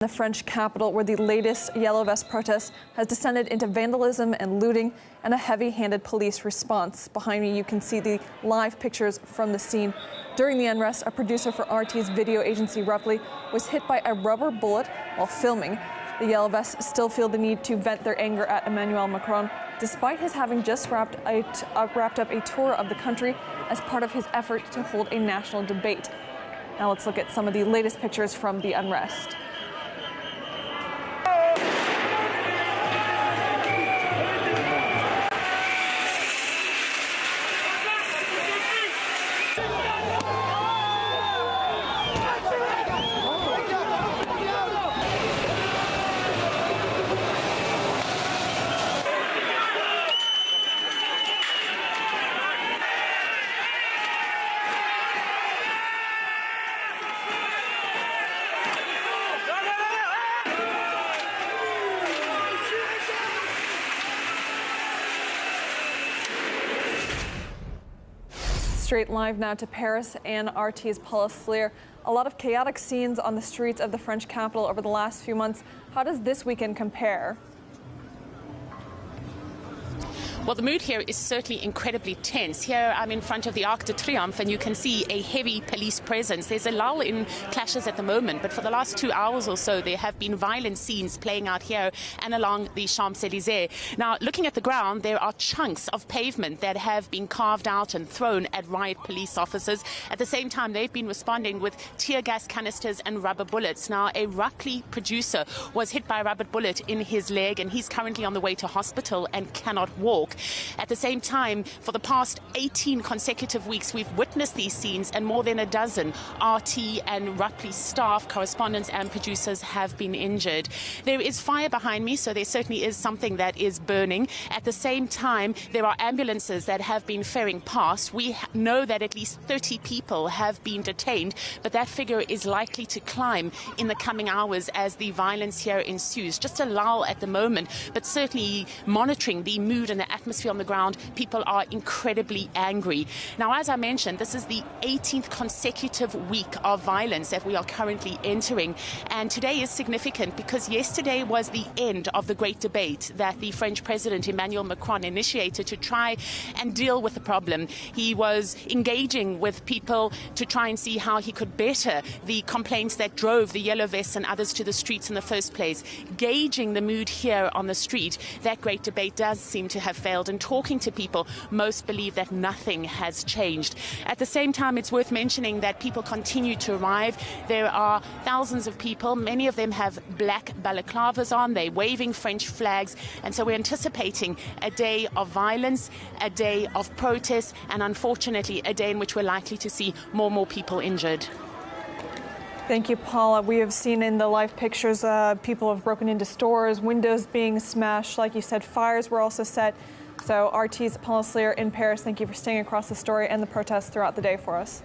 The French capital, where the latest Yellow Vest protest has descended into vandalism and looting and a heavy-handed police response. Behind me, you can see the live pictures from the scene. During the unrest, a producer for RT's video agency Repli was hit by a rubber bullet while filming. The Yellow Vests still feel the need to vent their anger at Emmanuel Macron, despite his having just wrapped up a tour of the country as part of his effort to hold a national debate. Now let's look at some of the latest pictures from the unrest. Straight live now to Paris and RT's Paula Slier. A lot of chaotic scenes on the streets of the French capital over the last few months. How does this weekend compare? Well, the mood here is certainly incredibly tense. Here I'm in front of the Arc de Triomphe and you can see a heavy police presence. There's a lull in clashes at the moment, but for the last 2 hours or so there have been violent scenes playing out here and along the Champs-Élysées. Now, looking at the ground, there are chunks of pavement that have been carved out and thrown at riot police officers. At the same time, they've been responding with tear gas canisters and rubber bullets. Now, a Repli producer was hit by a rubber bullet in his leg and he's currently on the way to hospital and cannot walk. At the same time, for the past 18 consecutive weeks, we've witnessed these scenes and more than a dozen RT and Repli staff, correspondents and producers have been injured. There is fire behind me, so there certainly is something that is burning. At the same time, there are ambulances that have been ferrying past. We know that at least 30 people have been detained, but that figure is likely to climb in the coming hours as the violence here ensues. Just a lull at the moment, but certainly monitoring the mood and the atmosphere on the ground, people are incredibly angry. Now, as I mentioned, this is the 18th consecutive week of violence that we are currently entering. And today is significant because yesterday was the end of the great debate that the French President Emmanuel Macron initiated to try and deal with the problem. He was engaging with people to try and see how he could better the complaints that drove the Yellow Vests and others to the streets in the first place. Gauging the mood here on the street, that great debate does seem to have failed. And talking to people, most believe that nothing has changed. At the same time, it's worth mentioning that people continue to arrive. There are thousands of people. Many of them have black balaclavas on. They're waving French flags. And so we're anticipating a day of violence, a day of protest, and unfortunately, a day in which we're likely to see more and more people injured. Thank you, Paula. We have seen in the live pictures people have broken into stores, windows being smashed. Like you said, fires were also set. So RT's Paula Slier in Paris, thank you for staying across the story and the protests throughout the day for us.